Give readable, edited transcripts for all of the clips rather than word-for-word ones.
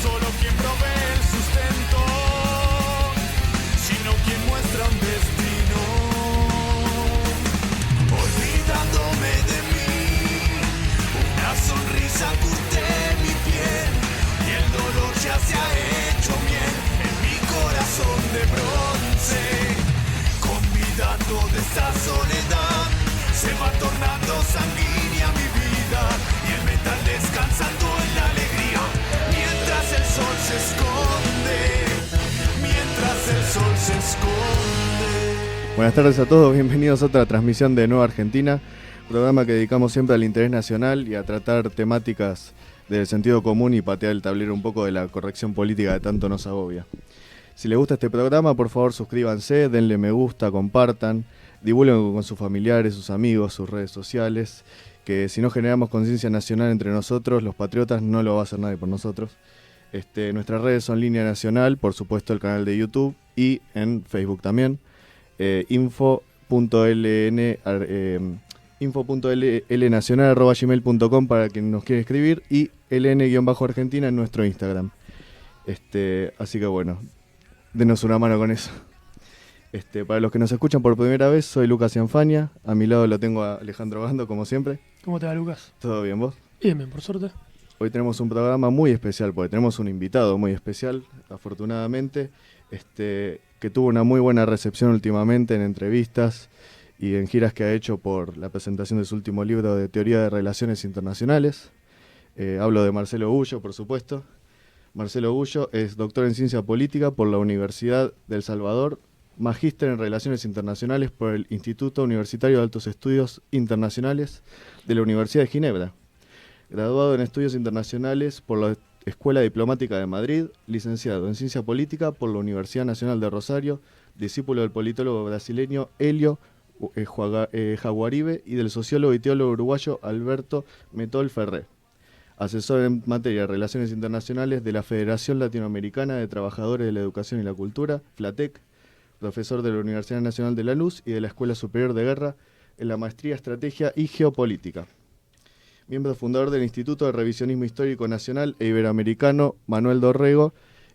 solo quien provee el sustento, sino quien muestra un destino. Olvidándome de mí, una sonrisa curte mi piel y el dolor ya se ha hecho miel en mi corazón de bronce. Convidando de esta soledad, se va tornando sanguínea mi vida y el metal descansando en la alegría mientras el sol se esconde, mientras el sol se esconde. Buenas tardes a todos, bienvenidos a otra transmisión de Nueva Argentina, programa que dedicamos siempre al interés nacional y a tratar temáticas del sentido común y patear el tablero un poco de la corrección política que tanto nos agobia. Si les gusta este programa, por favor suscríbanse, denle me gusta, compartan, divulguen con sus familiares, sus amigos, sus redes sociales, que si no generamos conciencia nacional entre nosotros, los patriotas, no lo va a hacer nadie por nosotros. Nuestras redes son Línea Nacional, por supuesto el canal de YouTube y en Facebook también. info.lnacional@gmail.com para quien nos quiere escribir y ln-argentina en nuestro Instagram. Así que bueno, denos una mano con eso. Para los que nos escuchan por primera vez, soy Lucas Cianfaña. A mi lado lo tengo a Alejandro Gando, como siempre. ¿Cómo te va, Lucas? ¿Todo bien, vos? Bien, por suerte. Hoy tenemos un programa muy especial, porque tenemos un invitado muy especial, afortunadamente, que tuvo una muy buena recepción últimamente en entrevistas y en giras que ha hecho por la presentación de su último libro de Teoría de Relaciones Internacionales. Hablo de Marcelo Gullo, por supuesto. Marcelo Gullo es doctor en Ciencia Política por la Universidad del Salvador, magíster en Relaciones Internacionales por el Instituto Universitario de Altos Estudios Internacionales de la Universidad de Ginebra, graduado en Estudios Internacionales por la Escuela Diplomática de Madrid, licenciado en Ciencia Política por la Universidad Nacional de Rosario, discípulo del politólogo brasileño Helio Jaguaribe y del sociólogo y teólogo uruguayo Alberto Metol Ferré. Asesor en materia de Relaciones Internacionales de la Federación Latinoamericana de Trabajadores de la Educación y la Cultura, FLATEC, profesor de la Universidad Nacional de Lanús y de la Escuela Superior de Guerra en la Maestría Estrategia y Geopolítica. Miembro fundador del Instituto de Revisionismo Histórico Nacional e Iberoamericano Manuel Dorrego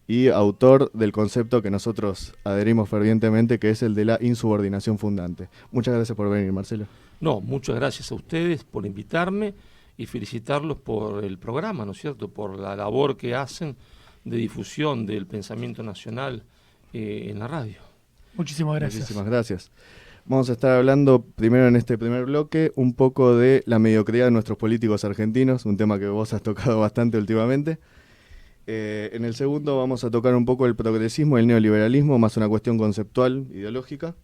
y autor del concepto que nosotros adherimos fervientemente, que es el de la insubordinación fundante. Muchas gracias por venir, Marcelo. No, muchas gracias a ustedes por invitarme y felicitarlos por el programa, ¿no es cierto?, por la labor que hacen de difusión del pensamiento nacional en la radio. Muchísimas gracias. Muchísimas gracias. Vamos a estar hablando primero en este primer bloque un poco de la mediocridad de nuestros políticos argentinos, un tema que vos has tocado bastante últimamente. En el segundo vamos a tocar un poco el progresismo y el neoliberalismo, más una cuestión conceptual, ideológica,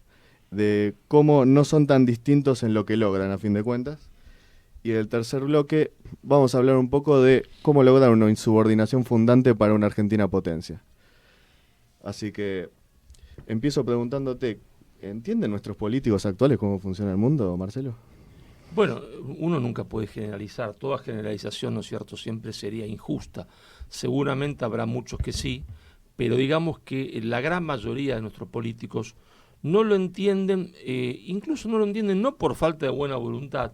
de cómo no son tan distintos en lo que logran a fin de cuentas. Y en el tercer bloque vamos a hablar un poco de cómo lograr una insubordinación fundante para una Argentina potencia. Así que empiezo preguntándote, ¿entienden nuestros políticos actuales cómo funciona el mundo, Marcelo? Bueno, uno nunca puede generalizar, toda generalización, ¿no es cierto?, siempre sería injusta. Seguramente habrá muchos que sí, pero digamos que la gran mayoría de nuestros políticos no lo entienden, incluso no lo entienden no por falta de buena voluntad,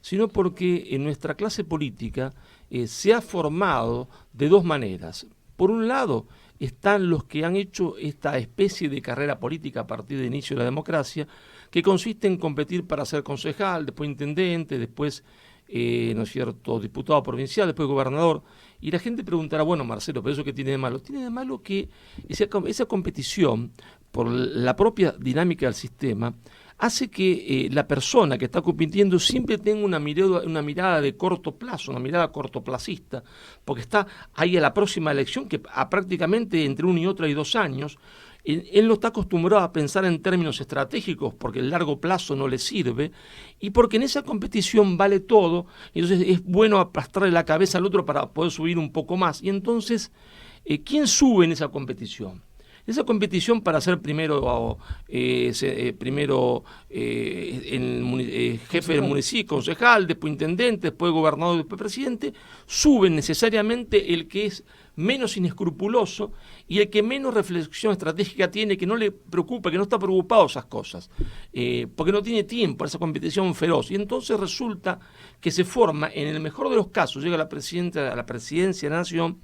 sino porque en nuestra clase política se ha formado de dos maneras. Por un lado, están los que han hecho esta especie de carrera política a partir del inicio de la democracia, que consiste en competir para ser concejal, después intendente, después, ¿no es cierto?, diputado provincial, después gobernador. Y la gente preguntará, bueno, Marcelo, ¿pero eso qué tiene de malo? Tiene de malo que esa competición, por la propia dinámica del sistema, hace que la persona que está compitiendo siempre tenga una mirada de corto plazo, una mirada cortoplacista, porque está ahí a la próxima elección, que a prácticamente entre uno y otro hay 2 años. Él no está acostumbrado a pensar en términos estratégicos porque el largo plazo no le sirve y porque en esa competición vale todo, y entonces es bueno aplastrarle la cabeza al otro para poder subir un poco más. Y entonces, ¿quién sube en esa competición? Esa competición para ser primero jefe del municipio, concejal, después intendente, después gobernador, después presidente, sube necesariamente el que es menos inescrupuloso y el que menos reflexión estratégica tiene, que no le preocupa, que no está preocupado de esas cosas, porque no tiene tiempo para esa competición feroz. Y entonces resulta que se forma, en el mejor de los casos, llega a la presidencia de la nación,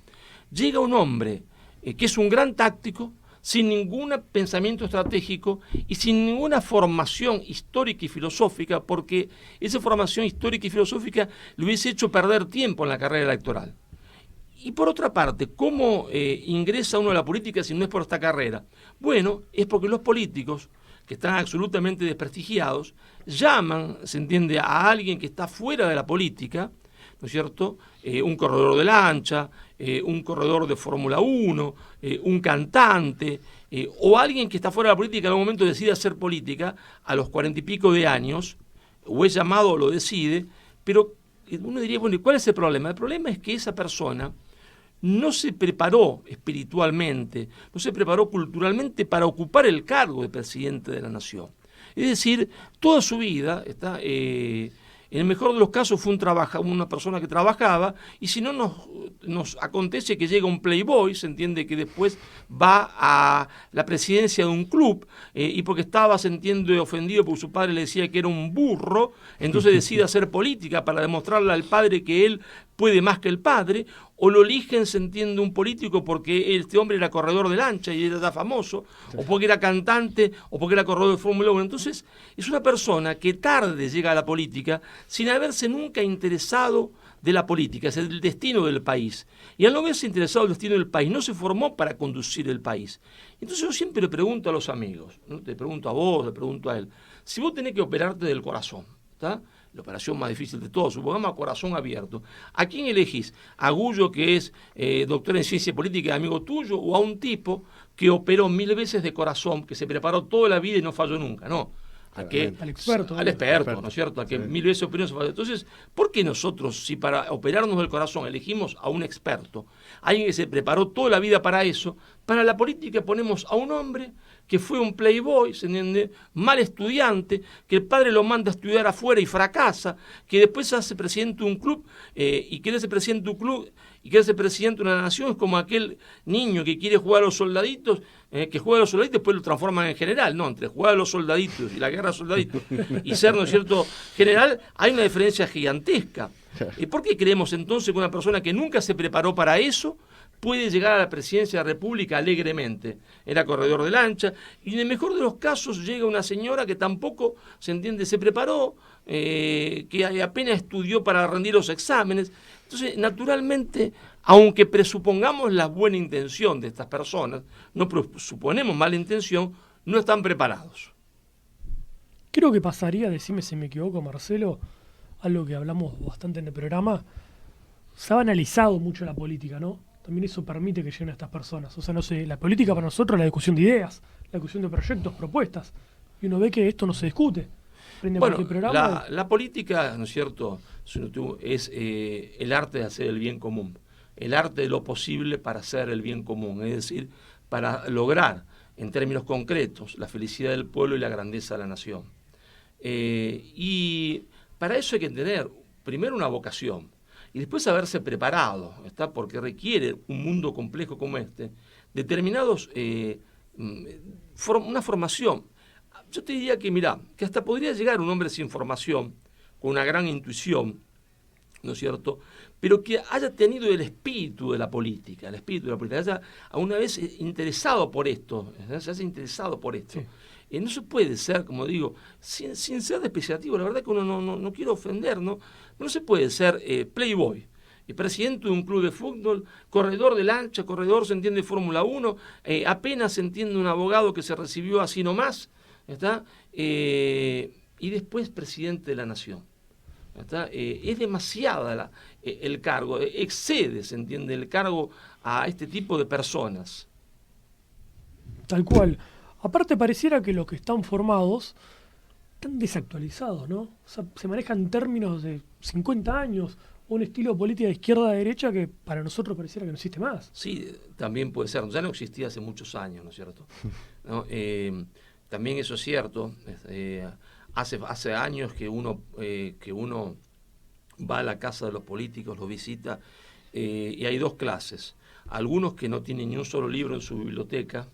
llega un hombre que es un gran táctico, sin ningún pensamiento estratégico y sin ninguna formación histórica y filosófica, porque esa formación histórica y filosófica le hubiese hecho perder tiempo en la carrera electoral. Y por otra parte, ¿cómo ingresa uno a la política si no es por esta carrera? Bueno, es porque los políticos, que están absolutamente desprestigiados, llaman, se entiende, a alguien que está fuera de la política, ¿no es cierto?, un corredor de lancha, un corredor de Fórmula 1, un cantante, o alguien que está fuera de la política y en algún momento decide hacer política a los 40 y pico de años, o es llamado o lo decide, pero uno diría, bueno, ¿y cuál es el problema? El problema es que esa persona no se preparó espiritualmente, no se preparó culturalmente para ocupar el cargo de presidente de la nación. Es decir, toda su vida está... en el mejor de los casos fue una persona que trabajaba, y si no nos acontece que llega un playboy, se entiende que después va a la presidencia de un club, y porque estaba, se entiende, ofendido porque su padre le decía que era un burro, entonces decide hacer política para demostrarle al padre que él puede más que el padre, o lo eligen, se entiende, un político porque este hombre era corredor de lancha y era famoso, o porque era cantante, o porque era corredor de Fórmula 1. Entonces, es una persona que tarde llega a la política sin haberse nunca interesado de la política, es el destino del país. Y al no haberse interesado del destino del país, no se formó para conducir el país. Entonces yo siempre le pregunto a los amigos, ¿no? Te pregunto a vos, le pregunto a él, si vos tenés que operarte del corazón, ¿está? La operación más difícil de todos, supongamos a corazón abierto, ¿a quién elegís? ¿A Gullo, que es doctor en ciencia política, amigo tuyo, o a un tipo que operó 1000 veces de corazón, que se preparó toda la vida y no falló nunca? No. Al experto, ¿no es cierto? A que 1000 veces operó. Entonces, ¿por qué nosotros, si para operarnos del corazón elegimos a un experto, alguien que se preparó toda la vida para eso, para la política ponemos a un hombre que fue un playboy, ¿se entiende?, mal estudiante, que el padre lo manda a estudiar afuera y fracasa, que después se hace presidente de un club, y quiere ser presidente de un club y quiere ser presidente de una nación? Es como aquel niño que quiere jugar a los soldaditos, que juega a los soldaditos y después lo transforman en general. No, entre jugar a los soldaditos y la guerra de soldaditos y ser, ¿no es cierto?, general, hay una diferencia gigantesca. ¿Y por qué creemos entonces que una persona que nunca se preparó para eso puede llegar a la presidencia de la República alegremente? Era corredor de lancha, y en el mejor de los casos llega una señora que tampoco, se entiende, se preparó, que apenas estudió para rendir los exámenes. Entonces, naturalmente, aunque presupongamos la buena intención de estas personas, no presuponemos mala intención, no están preparados. Creo que pasaría, decime si me equivoco, Marcelo, algo que hablamos bastante en el programa. Se ha banalizado mucho la política, ¿no? También eso permite que lleguen a estas personas. O sea, no sé, la política para nosotros es la discusión de ideas, la discusión de proyectos, propuestas. Y uno ve que esto no se discute. Bueno, la política, ¿no es cierto?, es el arte de hacer el bien común, el arte de lo posible para hacer el bien común, es decir, para lograr, en términos concretos, la felicidad del pueblo y la grandeza de la nación. Y para eso hay que tener, primero, una vocación, y después haberse preparado, ¿está? Porque requiere un mundo complejo como este, determinados, una formación. Yo te diría que, mirá, que hasta podría llegar un hombre sin formación, con una gran intuición, ¿no es cierto?, pero que haya tenido el espíritu de la política, haya a una vez interesado por esto, se haya interesado por esto. Sí. No se puede ser, como digo, sin ser despreciativo, la verdad que uno no quiere ofender, ¿no? No se puede ser playboy, presidente de un club de fútbol, corredor de lancha, corredor, se entiende, Fórmula 1, apenas se entiende, un abogado que se recibió así nomás, ¿está? Y después presidente de la nación, ¿está? Es demasiada el cargo, excede, se entiende, el cargo a este tipo de personas. Tal cual. Aparte pareciera que los que están formados están desactualizados, ¿no? O sea, se manejan términos de 50 años, un estilo de política de izquierda a derecha que para nosotros pareciera que no existe más. Sí, también puede ser. Ya no existía hace muchos años, ¿no es cierto? ¿No? También eso es cierto. Hace años que uno va a la casa de los políticos, los visita, y hay dos clases. Algunos que no tienen ni un solo libro en su biblioteca,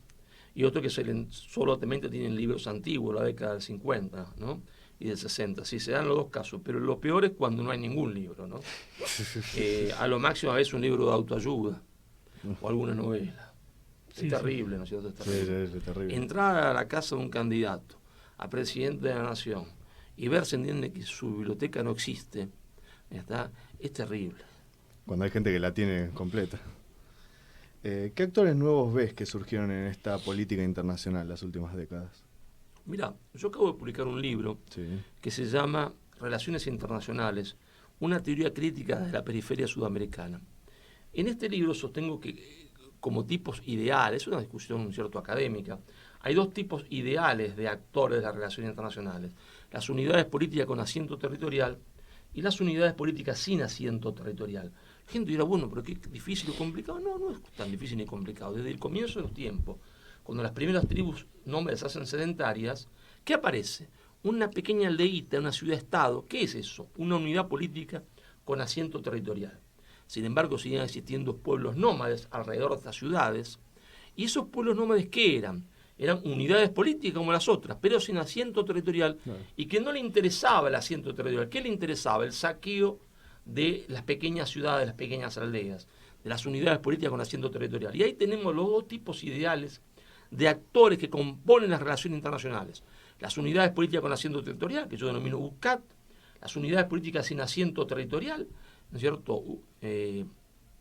y otros que solamente tienen libros antiguos, la década del 50, ¿no?, y del 60. Sí, se dan los dos casos, pero lo peor es cuando no hay ningún libro, ¿no? A lo máximo a veces un libro de autoayuda. o alguna novela. Sí, Es terrible, ¿no es cierto? Es Sí, terrible. sí, es terrible. Entrar a la casa de un candidato, a presidente de la nación, y ver, se entiende que su biblioteca no existe, es terrible. Cuando hay gente que la tiene completa. ¿Qué actores nuevos ves que surgieron en esta política internacional las últimas décadas? Mira, yo acabo de publicar un libro Sí. que se llama Relaciones Internacionales, una teoría crítica de la periferia sudamericana. En este libro sostengo que como tipos ideales, es una discusión cierto académica, hay dos tipos ideales de actores de las relaciones internacionales: las unidades políticas con asiento territorial y las unidades políticas sin asiento territorial. La gente dirá, bueno, pero qué difícil o complicado. No, no es tan difícil ni complicado. Desde el comienzo de los tiempos, cuando las primeras tribus nómadas se hacen sedentarias, ¿qué aparece? Una pequeña aldeíta, una ciudad-estado. ¿Qué es eso? Una unidad política con asiento territorial. Sin embargo, siguen existiendo pueblos nómades alrededor de estas ciudades. ¿Y esos pueblos nómades qué eran? Eran unidades políticas como las otras, pero sin asiento territorial, Claro. y que no le interesaba el asiento territorial. ¿Qué le interesaba? El saqueo de las pequeñas ciudades, las pequeñas aldeas, de las unidades políticas con asiento territorial. Y ahí tenemos los dos tipos ideales de actores que componen las relaciones internacionales: las unidades políticas con asiento territorial, que yo denomino UCAT, las unidades políticas sin asiento territorial, ¿no es cierto?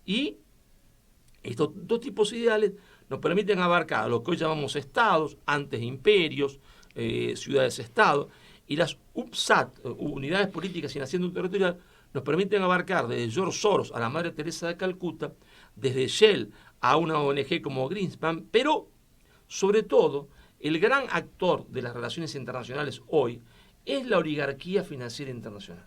Y estos dos tipos ideales nos permiten abarcar lo que hoy llamamos estados, antes imperios, ciudades-estado, y las UPSAT, unidades políticas sin asiento territorial, nos permiten abarcar desde George Soros a la Madre Teresa de Calcuta, desde Shell a una ONG como Greenspan, pero sobre todo el gran actor de las relaciones internacionales hoy es la oligarquía financiera internacional.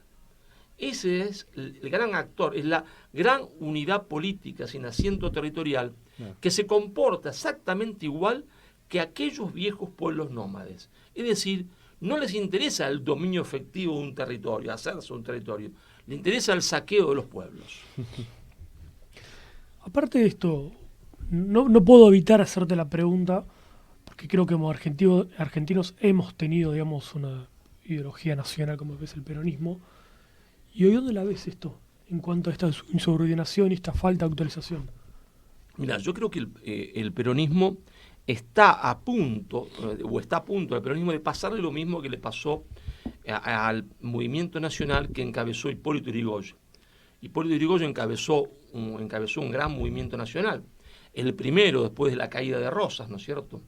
Ese es el gran actor, es la gran unidad política sin asiento territorial que se comporta exactamente igual que aquellos viejos pueblos nómades. Es decir, no les interesa el dominio efectivo de un territorio, hacerse un territorio, le interesa el saqueo de los pueblos. Aparte de esto, no puedo evitar hacerte la pregunta, porque creo que como argentinos hemos tenido, digamos, una ideología nacional como es el peronismo. ¿Y hoy dónde la ves esto en cuanto a esta insubordinación y esta falta de actualización? Mira, yo creo que el peronismo está a punto el peronismo de pasarle lo mismo que le pasó al movimiento nacional que encabezó Hipólito Yrigoyen. Hipólito Yrigoyen encabezó un gran movimiento nacional, el primero después de la caída de Rosas, ¿no es cierto?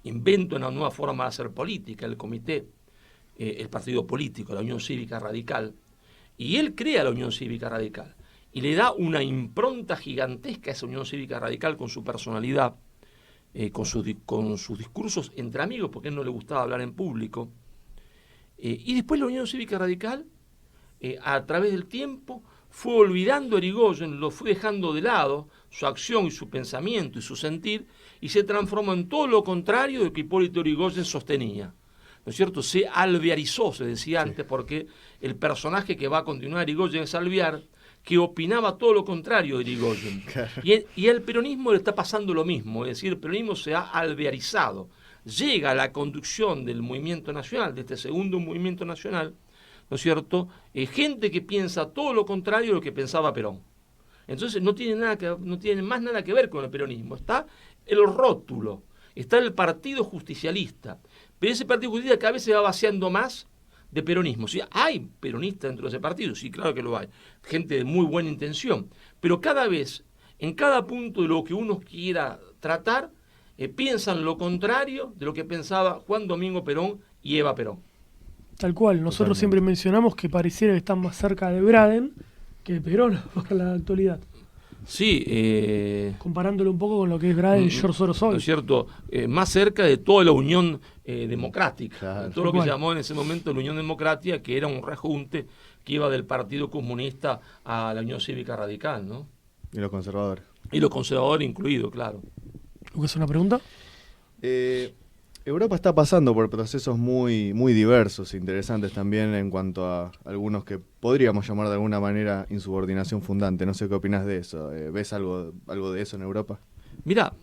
Inventa una nueva forma de hacer política, el comité, el partido político, la Unión Cívica Radical, y él crea la Unión Cívica Radical y le da una impronta gigantesca a esa Unión Cívica Radical con su personalidad, con sus discursos entre amigos, porque a él no le gustaba hablar en público. Y después la Unión Cívica Radical, a través del tiempo, fue olvidando a Yrigoyen, lo fue dejando de lado, su acción y su pensamiento y su sentir, y se transformó en todo lo contrario de que Hipólito Yrigoyen sostenía. ¿No es cierto? Se alvearizó, se decía antes, porque el personaje que va a continuar Yrigoyen es Alvear, que opinaba todo lo contrario de Yrigoyen. Claro. Y al peronismo le está pasando lo mismo, es decir, el peronismo se ha alvearizado. Llega a la conducción del movimiento nacional, de este segundo movimiento nacional, ¿no es cierto? Gente que piensa todo lo contrario de lo que pensaba Perón. Entonces no tiene más nada que ver con el peronismo. Está el rótulo, está el Partido Justicialista. Pero ese Partido Justicialista cada vez se va vaciando más de peronismo. ¿Sí? ¿Hay peronistas dentro de ese partido? Sí, claro que lo hay. Gente de muy buena intención. Pero cada vez, en cada punto de lo que uno quiera tratar, piensan lo contrario de lo que pensaba Juan Domingo Perón y Eva Perón. Tal cual, nosotros Totalmente. siempre mencionamos que pareciera que están más cerca de Braden que de Perón para la actualidad. Sí, Comparándolo un poco con lo que es Braden y George Soros ¿no hoy. es cierto? Más cerca de toda la Unión Democrática, Claro. todo lo que Tal se cual. llamó en ese momento la Unión Democrática, que era un rejunte que iba del Partido Comunista a la Unión Cívica Radical, ¿no? Y los conservadores. Y los conservadores incluidos, claro. ¿Lucas, una pregunta? Europa está pasando por procesos muy, muy diversos, interesantes también en cuanto a algunos que podríamos llamar de alguna manera insubordinación fundante. No sé qué opinas de eso. ¿Ves algo de eso en Europa? Mira,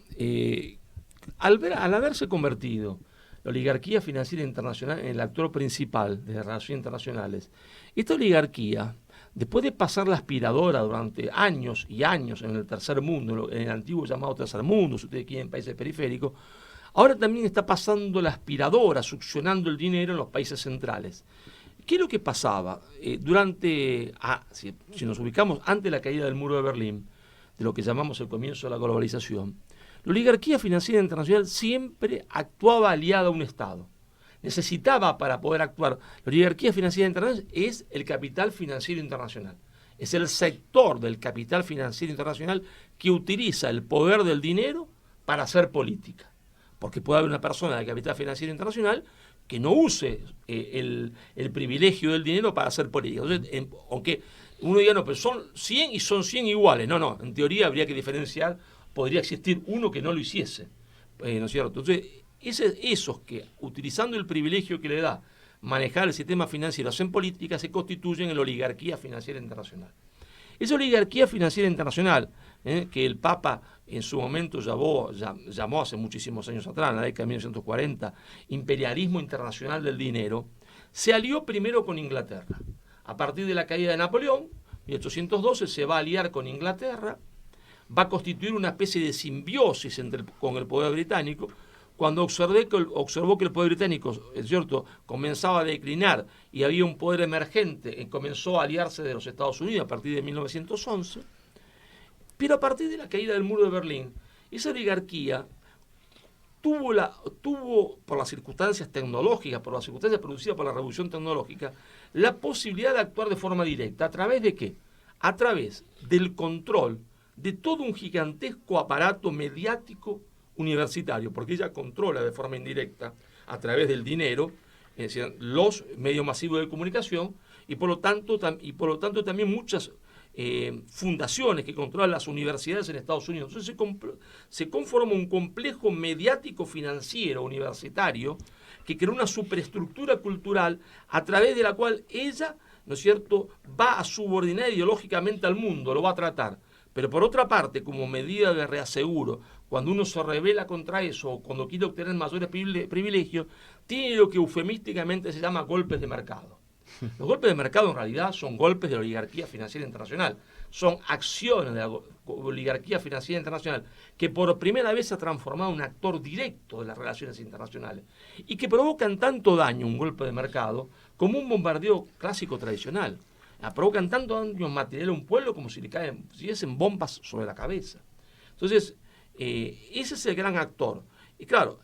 al haberse convertido la oligarquía financiera internacional en el actor principal de las relaciones internacionales, esta oligarquía después de pasar la aspiradora durante años y años en el tercer mundo, en el antiguo llamado tercer mundo, si ustedes quieren, países periféricos, ahora también está pasando la aspiradora, succionando el dinero en los países centrales. ¿Qué es lo que pasaba? Si nos ubicamos antes de la caída del muro de Berlín, de lo que llamamos el comienzo de la globalización, la oligarquía financiera internacional siempre actuaba aliada a un Estado. Necesitaba, para poder actuar, la oligarquía financiera internacional es el capital financiero internacional. Es el sector del capital financiero internacional que utiliza el poder del dinero para hacer política. Porque puede haber una persona del capital financiero internacional que no use el privilegio del dinero para hacer política. Entonces, aunque uno diga, no, pero son 100 y son 100 iguales. No, en teoría habría que diferenciar, podría existir uno que no lo hiciese. ¿No es cierto? Entonces, esos que, utilizando el privilegio que le da manejar el sistema financiero, hacen política, se constituyen en la oligarquía financiera internacional. Esa oligarquía financiera internacional, que el Papa en su momento llamó hace muchísimos años atrás, en la década de 1940, imperialismo internacional del dinero, se alió primero con Inglaterra. A partir de la caída de Napoleón, 1812, se va a aliar con Inglaterra, va a constituir una especie de simbiosis con el poder británico. Cuando observó que el poder británico, es cierto, comenzaba a declinar y había un poder emergente, comenzó a aliarse de los Estados Unidos a partir de 1911, pero a partir de la caída del muro de Berlín, esa oligarquía tuvo, por las circunstancias tecnológicas, por las circunstancias producidas por la revolución tecnológica, la posibilidad de actuar de forma directa. ¿A través de qué? A través del control de todo un gigantesco aparato mediático universitario, porque ella controla de forma indirecta, a través del dinero, es decir, los medios masivos de comunicación, y por lo tanto también muchas fundaciones que controlan las universidades en Estados Unidos. Entonces se conforma un complejo mediático financiero universitario que crea una superestructura cultural a través de la cual ella, ¿no es cierto?, va a subordinar ideológicamente al mundo, lo va a tratar. Pero por otra parte, como medida de reaseguro, cuando uno se rebela contra eso o cuando quiere obtener mayores privilegios, tiene lo que eufemísticamente se llama golpes de mercado. Los golpes de mercado en realidad son golpes de la oligarquía financiera internacional. Son acciones de la oligarquía financiera internacional que por primera vez se ha transformado en un actor directo de las relaciones internacionales y que provocan tanto daño, un golpe de mercado, como un bombardeo clásico tradicional. Provocan tanto daño material a un pueblo como si le diesen bombas sobre la cabeza. Entonces, ese es el gran actor. Y claro,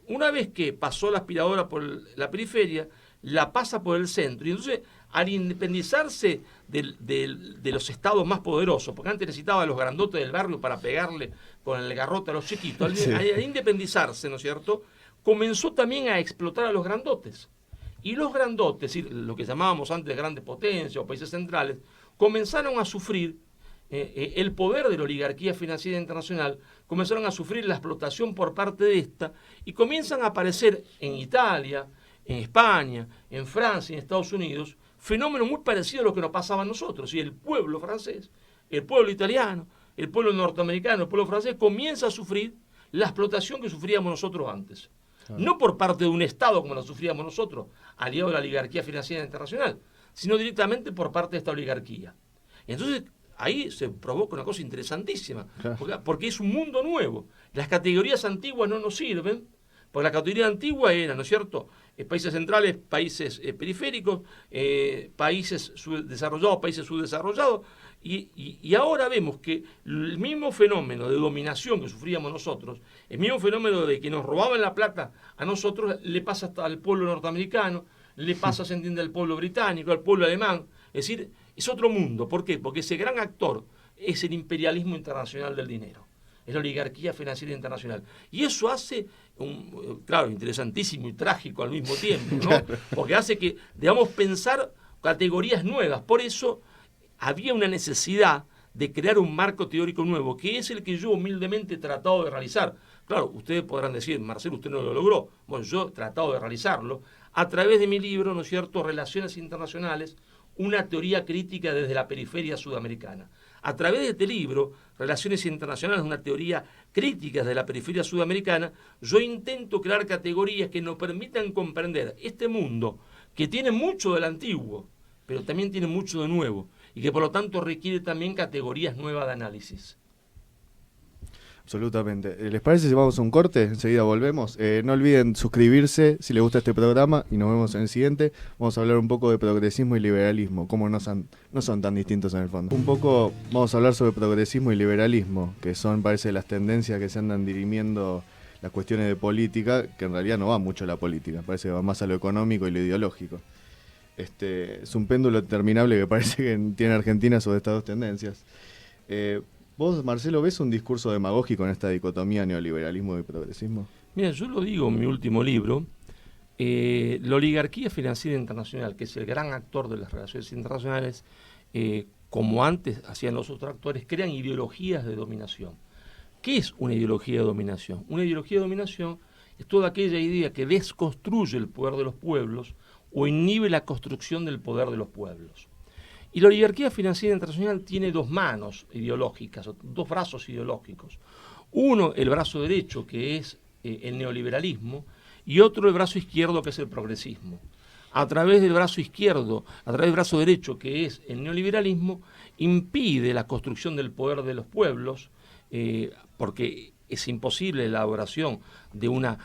una vez que pasó la aspiradora por la periferia, la pasa por el centro. Y entonces, al independizarse de los estados más poderosos, porque antes necesitaba a los grandotes del barrio para pegarle con el garrote a los chiquitos, al independizarse, ¿no es cierto?, comenzó también a explotar a los grandotes. Y los grandotes, es decir, lo que llamábamos antes grandes potencias o países centrales, comenzaron a sufrir el poder de la oligarquía financiera internacional, comenzaron a sufrir la explotación por parte de esta, y comienzan a aparecer en Italia, en España, en Francia, en Estados Unidos, fenómenos muy parecidos a lo que nos pasaba a nosotros. Y el pueblo francés, el pueblo italiano, el pueblo norteamericano, el pueblo francés comienza a sufrir la explotación que sufríamos nosotros antes. Claro. No por parte de un Estado como la sufríamos nosotros, aliado a la oligarquía financiera internacional, sino directamente por parte de esta oligarquía. Entonces, ahí se provoca una cosa interesantísima, claro, porque es un mundo nuevo. Las categorías antiguas no nos sirven, porque la categoría antigua era, ¿no es cierto?, países centrales, países periféricos, países desarrollados, países subdesarrollados, y ahora vemos que el mismo fenómeno de dominación que sufríamos nosotros, el mismo fenómeno de que nos robaban la plata a nosotros, le pasa hasta al pueblo norteamericano, le pasa, se entiende, al pueblo británico, al pueblo alemán. Es decir, es otro mundo. ¿Por qué? Porque ese gran actor es el imperialismo internacional del dinero, es la oligarquía financiera internacional. Y eso hace, claro, interesantísimo y trágico al mismo tiempo, ¿no? Porque hace que debamos pensar categorías nuevas. Por eso había una necesidad de crear un marco teórico nuevo, que es el que yo humildemente he tratado de realizar. Claro, ustedes podrán decir, Marcelo, usted no lo logró. Bueno, yo he tratado de realizarlo a través de mi libro, ¿no es cierto?, Relaciones Internacionales, una teoría crítica desde la periferia sudamericana. A través de este libro, Relaciones Internacionales, una teoría crítica de la periferia sudamericana, yo intento crear categorías que nos permitan comprender este mundo, que tiene mucho del antiguo, pero también tiene mucho de nuevo y que por lo tanto requiere también categorías nuevas de análisis. Absolutamente. ¿Les parece si vamos a un corte? Enseguida volvemos. No olviden suscribirse si les gusta este programa y nos vemos en el siguiente. Vamos a hablar un poco de progresismo y liberalismo, cómo no son tan distintos en el fondo. Un poco vamos a hablar sobre progresismo y liberalismo, que son, parece, las tendencias que se andan dirimiendo las cuestiones de política, que en realidad no va mucho a la política, parece que va más a lo económico y lo ideológico. Es un péndulo interminable que parece que tiene Argentina sobre estas dos tendencias. ¿Vos, Marcelo, ves un discurso demagógico en esta dicotomía neoliberalismo y progresismo? Mira, yo lo digo en mi último libro, la oligarquía financiera internacional, que es el gran actor de las relaciones internacionales, como antes hacían los otros actores, crean ideologías de dominación. ¿Qué es una ideología de dominación? Una ideología de dominación es toda aquella idea que desconstruye el poder de los pueblos o inhibe la construcción del poder de los pueblos. Y la oligarquía financiera internacional tiene dos manos ideológicas, dos brazos ideológicos. Uno, el brazo derecho, que es el neoliberalismo, y otro, el brazo izquierdo, que es el progresismo. A través del brazo izquierdo, a través del brazo derecho, que es el neoliberalismo, impide la construcción del poder de los pueblos, porque es imposible la elaboración de una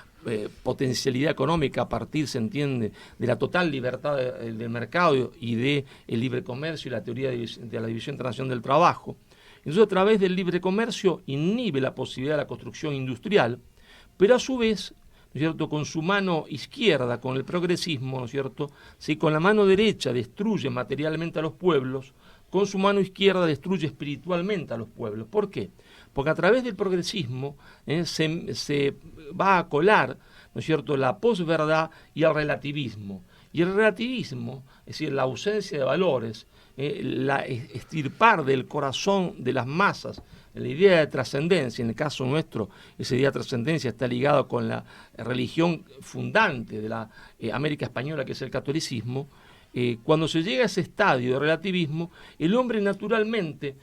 potencialidad económica a partir, se entiende, de la total libertad del mercado y del libre comercio y la teoría de la división internacional del trabajo. Entonces, a través del libre comercio inhibe la posibilidad de la construcción industrial, pero a su vez, ¿no es cierto?, con su mano izquierda, con el progresismo, ¿no es cierto?, si con la mano derecha destruye materialmente a los pueblos, con su mano izquierda destruye espiritualmente a los pueblos. ¿Por qué? Porque a través del progresismo se va a colar, ¿no es cierto?, la posverdad y el relativismo. Y el relativismo, es decir, la ausencia de valores, la extirpar del corazón de las masas la idea de trascendencia. En el caso nuestro, esa idea de trascendencia está ligada con la religión fundante de la América Española, que es el catolicismo. Cuando se llega a ese estadio de relativismo, el hombre naturalmente,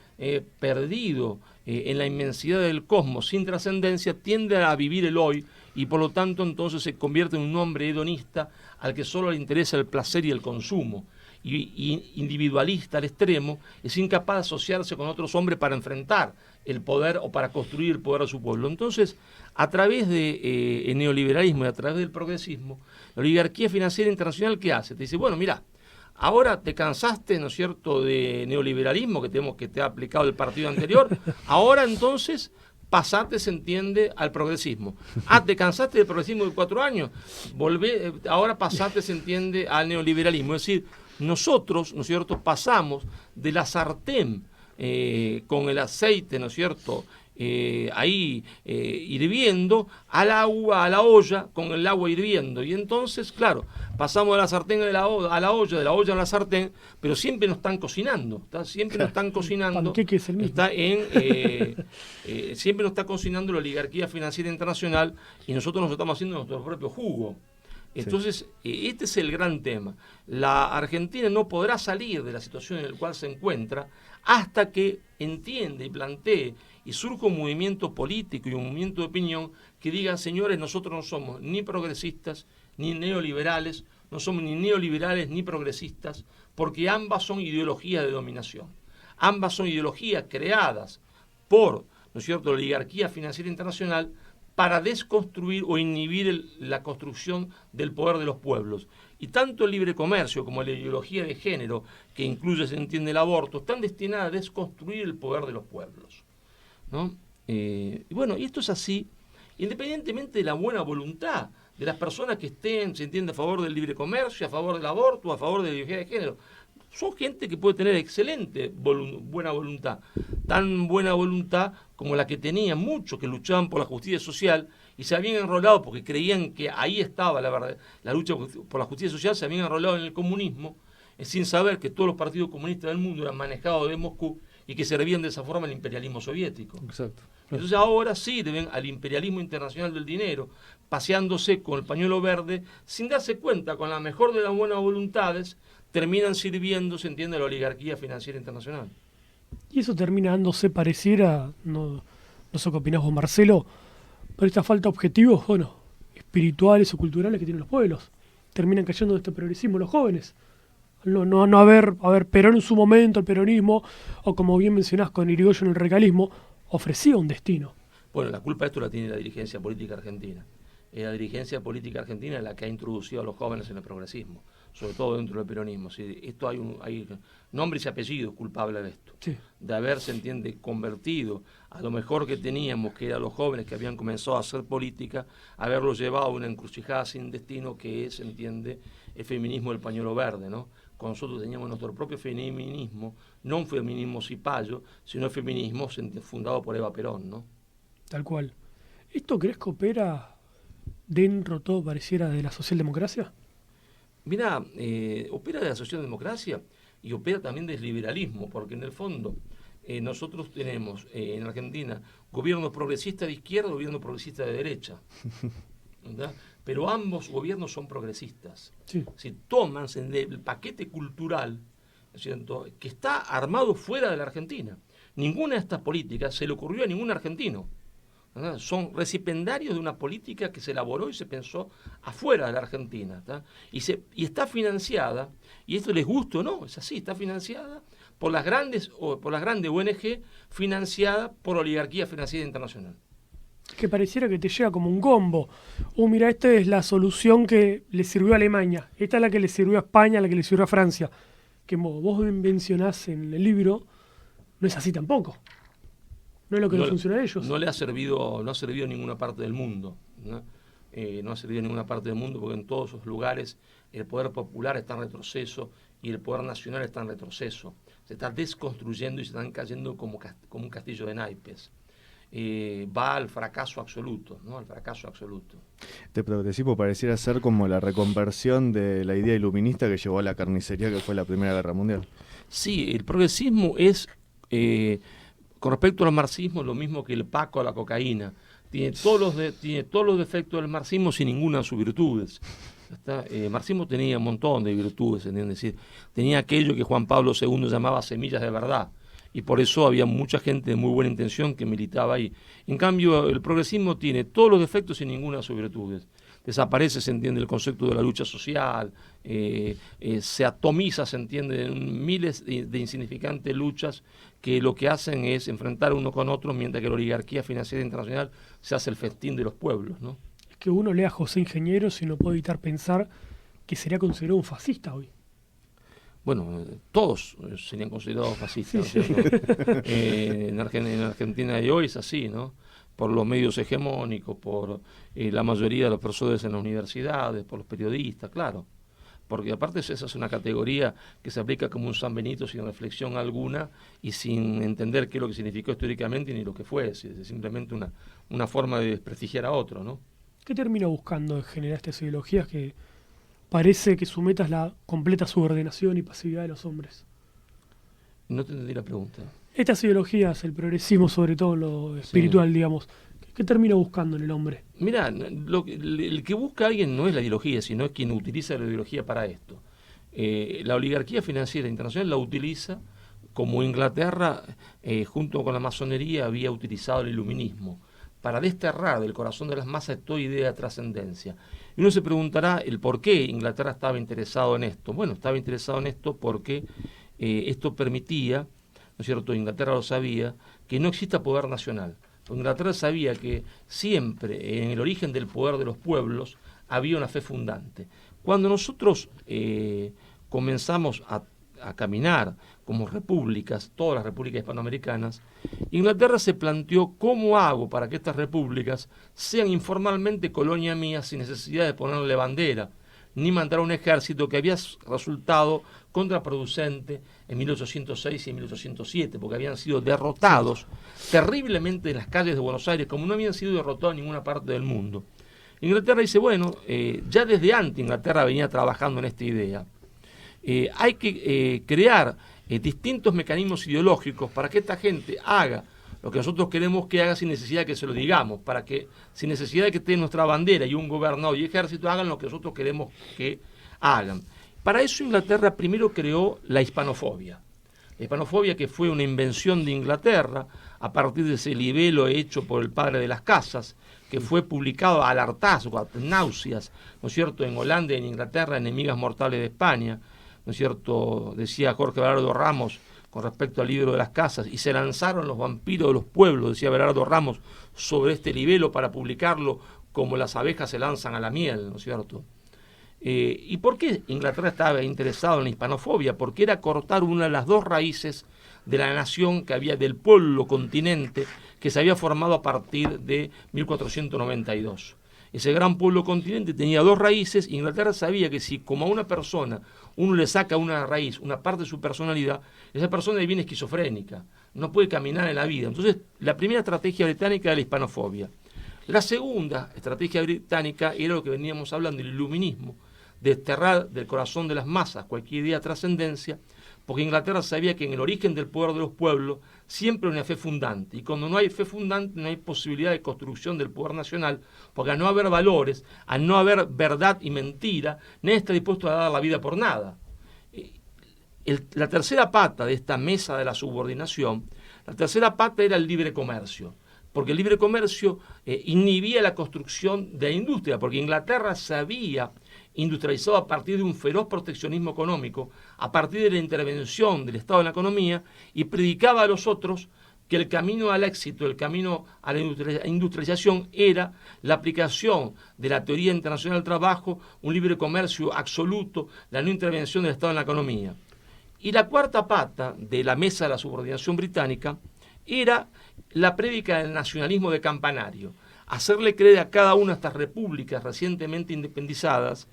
perdido en la inmensidad del cosmos, sin trascendencia, tiende a vivir el hoy y por lo tanto entonces se convierte en un hombre hedonista al que solo le interesa el placer y el consumo. Y individualista al extremo, es incapaz de asociarse con otros hombres para enfrentar el poder o para construir el poder de su pueblo. Entonces, a través del neoliberalismo y a través del progresismo, la oligarquía financiera internacional, ¿qué hace? Te dice, bueno, mira, ahora te cansaste, ¿no es cierto?, de neoliberalismo que te ha aplicado el partido anterior, ahora entonces pasate, se entiende, al progresismo. Te cansaste del progresismo de 4 años, ahora pasate, se entiende, al neoliberalismo. Es decir, nosotros, ¿no es cierto?, pasamos de la sartén con el aceite, ¿no es cierto?, hirviendo, al agua, a la olla, con el agua hirviendo. Y entonces, claro, pasamos de la sartén a la olla, de la olla a la sartén, pero siempre nos están cocinando, siempre nos están cocinando, siempre nos está cocinando la oligarquía financiera internacional y nosotros nos estamos haciendo nuestro propio jugo. Entonces, este es el gran tema. La Argentina no podrá salir de la situación en la cual se encuentra hasta que entiende y plantee y surja un movimiento político y un movimiento de opinión que diga, señores, nosotros no somos ni progresistas ni neoliberales, no somos ni neoliberales ni progresistas, porque ambas son ideologías de dominación. Ambas son ideologías creadas por, ¿no es cierto?, la oligarquía financiera internacional para desconstruir o inhibir la construcción del poder de los pueblos. Y tanto el libre comercio como la ideología de género, que incluye, se entiende, el aborto, están destinadas a desconstruir el poder de los pueblos, ¿no? Y bueno, y esto es así, independientemente de la buena voluntad de las personas que estén, se entiende, a favor del libre comercio, a favor del aborto, a favor de la ideología de género. Son gente que puede tener excelente buena voluntad, tan buena voluntad como la que tenían muchos que luchaban por la justicia social y se habían enrolado porque creían que ahí estaba la verdad, la lucha por la justicia social, se habían enrolado en el comunismo, sin saber que todos los partidos comunistas del mundo eran manejados de Moscú y que servían de esa forma al imperialismo soviético. Exacto. Entonces ahora sí deben al imperialismo internacional del dinero, paseándose con el pañuelo verde, sin darse cuenta, con la mejor de las buenas voluntades, terminan sirviendo, se entiende, a la oligarquía financiera internacional. Y eso termina dándose, pareciera, no sé qué opinás vos, Marcelo, pero esta falta de objetivos, espirituales o culturales que tienen los pueblos. Terminan cayendo de este progresismo los jóvenes. No haber Perón en su momento, el peronismo, o como bien mencionás con Irigoyen el recalismo, ofrecía un destino. Bueno, la culpa de esto la tiene la dirigencia política argentina. La dirigencia política argentina es la que ha introducido a los jóvenes en el progresismo, sobre todo dentro del peronismo. ¿Sí? Esto hay nombres y apellidos culpables de esto. Sí. De haber, se entiende, convertido a lo mejor que teníamos, que eran los jóvenes que habían comenzado a hacer política, haberlos llevado a una encrucijada sin destino que es, se entiende, el feminismo del pañuelo verde, ¿no? Cuando nosotros teníamos nuestro propio feminismo, no un feminismo cipayo, sino el feminismo fundado por Eva Perón, ¿no? Tal cual. ¿Esto crees que opera dentro, todo pareciera, de la socialdemocracia? Mirá, opera de la socialdemocracia y opera también del liberalismo, porque en el fondo nosotros tenemos en Argentina gobiernos progresistas de izquierda y gobiernos progresistas de derecha, ¿verdad? Pero ambos gobiernos son progresistas. Sí. Si toman el paquete cultural, ¿no es cierto?, que está armado fuera de la Argentina. Ninguna de estas políticas se le ocurrió a ningún argentino. ¿Verdad? Son recipiendarios de una política que se elaboró y se pensó afuera de la Argentina, ¿tá? Y está financiada, y esto les gusta o no, es así, está financiada por las grandes ONG, financiada por la oligarquía financiera internacional. Que pareciera que te llega como un combo. Mira, esta es la solución que le sirvió a Alemania, esta es la que le sirvió a España, la que le sirvió a Francia. Que vos mencionás en el libro, no es así tampoco. No es lo que no funciona a ellos. No ha servido en ninguna parte del mundo, ¿no? No ha servido en ninguna parte del mundo porque en todos esos lugares el poder popular está en retroceso y el poder nacional está en retroceso. Se está desconstruyendo y se están cayendo como un castillo de naipes. Va al fracaso absoluto, ¿no? Al fracaso absoluto. Este progresismo pareciera ser como la reconversión de la idea iluminista que llevó a la carnicería que fue la Primera Guerra Mundial. Sí, el progresismo es... con respecto al marxismo, lo mismo que el Paco a la cocaína. Tiene todos los defectos del marxismo sin ninguna de sus virtudes. El marxismo tenía un montón de virtudes, es decir, tenía aquello que Juan Pablo II llamaba semillas de verdad, y por eso había mucha gente de muy buena intención que militaba ahí. En cambio, el progresismo tiene todos los defectos sin ninguna de sus virtudes. Desaparece, se entiende, el concepto de la lucha social, se atomiza, se entiende, en miles de insignificantes luchas que lo que hacen es enfrentar uno con otro, mientras que la oligarquía financiera internacional se hace el festín de los pueblos, ¿no? Es que uno lea a José Ingenieros y no puede evitar pensar que sería considerado un fascista hoy. Bueno, todos serían considerados fascistas, sí, ¿no? En Argentina de hoy es así, ¿no? Por los medios hegemónicos, por la mayoría de los profesores en las universidades, por los periodistas, claro. Porque aparte esa es una categoría que se aplica como un San Benito sin reflexión alguna y sin entender qué es lo que significó históricamente ni lo que fue, es simplemente una forma de desprestigiar a otro, ¿no? ¿Qué termina buscando en generar estas ideologías que parece que su meta es la completa subordinación y pasividad de los hombres? No te entendí la pregunta. Estas ideologías, el progresismo, sobre todo lo espiritual, digamos, ¿qué termina buscando en el hombre? Mirá, el que busca a alguien no es la ideología, sino es quien utiliza la ideología para esto. La oligarquía financiera internacional la utiliza como Inglaterra, junto con la masonería, había utilizado el iluminismo, para desterrar del corazón de las masas toda idea de trascendencia. Y uno se preguntará el por qué Inglaterra estaba interesado en esto. Bueno, estaba interesado en esto porque esto permitía, ¿no es cierto?, Inglaterra lo sabía, que no exista poder nacional. Inglaterra sabía que siempre en el origen del poder de los pueblos había una fe fundante. Cuando nosotros comenzamos a caminar como repúblicas, todas las repúblicas hispanoamericanas, Inglaterra se planteó cómo hago para que estas repúblicas sean informalmente colonia mía sin necesidad de ponerle bandera, ni mandar un ejército que había resultado contraproducente en 1806 y en 1807, porque habían sido derrotados terriblemente en las calles de Buenos Aires, como no habían sido derrotados en ninguna parte del mundo. Inglaterra dice, bueno, ya desde antes Inglaterra venía trabajando en esta idea. Hay que crear distintos mecanismos ideológicos para que esta gente haga lo que nosotros queremos que haga sin necesidad de que se lo digamos, para que sin necesidad de que esté nuestra bandera y un gobernador y ejército hagan lo que nosotros queremos que hagan. Para eso Inglaterra primero creó la hispanofobia. La hispanofobia, que fue una invención de Inglaterra a partir de ese libelo hecho por el padre de las casas, que fue publicado al hartazgo, a náuseas, ¿no es cierto?, en Holanda y en Inglaterra, Enemigas Mortales de España, ¿no es cierto?, decía Jorge Belardo Ramos con respecto al libro de las casas, y se lanzaron los vampiros de los pueblos, decía Belardo Ramos, sobre este libelo para publicarlo como las abejas se lanzan a la miel, ¿no es cierto? ¿Y por qué Inglaterra estaba interesado en la hispanofobia? Porque era cortar una de las dos raíces de la nación que había, del pueblo continente, que se había formado a partir de 1492. Ese gran pueblo continente tenía dos raíces. Inglaterra sabía que si como a una persona uno le saca una raíz, una parte de su personalidad, esa persona viene esquizofrénica, no puede caminar en la vida. Entonces, la primera estrategia británica era la hispanofobia. La segunda estrategia británica era lo que veníamos hablando, el iluminismo, desterrar del corazón de las masas cualquier idea de trascendencia, porque Inglaterra sabía que en el origen del poder de los pueblos siempre hay una fe fundante, y cuando no hay fe fundante no hay posibilidad de construcción del poder nacional, porque al no haber valores, al no haber verdad y mentira, nadie está dispuesto a dar la vida por nada. La tercera pata de esta mesa de la subordinación, la tercera pata era el libre comercio, porque el libre comercio inhibía la construcción de la industria, porque Inglaterra sabía industrializado a partir de un feroz proteccionismo económico, a partir de la intervención del Estado en la economía, y predicaba a los otros que el camino al éxito, el camino a la industrialización era la aplicación de la teoría internacional del trabajo, un libre comercio absoluto, la no intervención del Estado en la economía. Y la cuarta pata de la mesa de la subordinación británica era la prédica del nacionalismo de campanario, hacerle creer a cada una de estas repúblicas recientemente independizadas